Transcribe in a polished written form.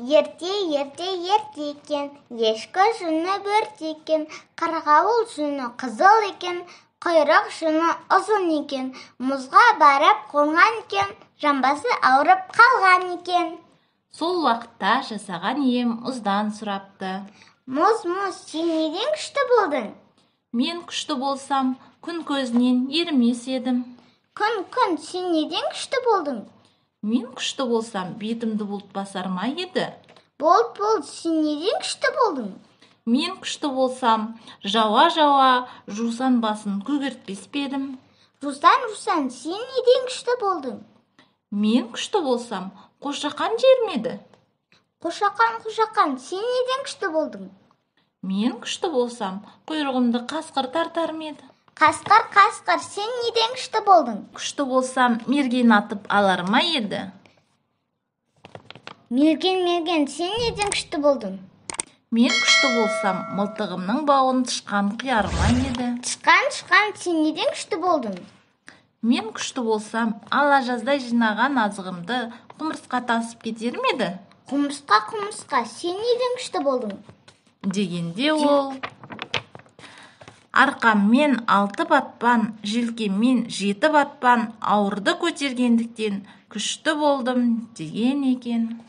ерте екен, ешкі жүні бөрте екен, қырғауыл жүні қызыл екен, құйрық жүні ұзын екен, мұзға барып қонған екен, жамбасы ауырып қалған екен. Сол уақытта жасаған ем мұздан сұрапты: Мұз, сен неден күшті болдың? Мен күшті болсам, күн көзінен ерімес едім. Күн, сен неден күшті болдың? Мен күшті болсам, бетімді бұлт басар ма еді? Болт, сен неден күшті болдың? Мен күшті болсам, жауа, жусан басын көгертпес пе едім? Жусан, сен неден күшті болдың? Мен күшті болсам, қошақан жермеді? Қошақан, сен неден күшті болдың? Мен күшті болсам, құйрығымды қасқыр тартар ма еді? Қасқыр, сен неден күшті болдың? Күшті болсам, мерген атып алар ма еді? Мерген, сен неден күшті болдың? Мен күшті болсам, мылтығымның бауын тышқан қияр ма еді? Тышқан, сен неден күшті болдың? Мен күшті болсам, ала жаздай жинаған азығымды құмырсқа тасып кетер ме еді? Құмырсқа, сен неден күшті болдың? Дегенде ол: арқаммен 6 батпан, желкеммен 7 батпан ауырды көтергендіктен күшті болдым деген екен.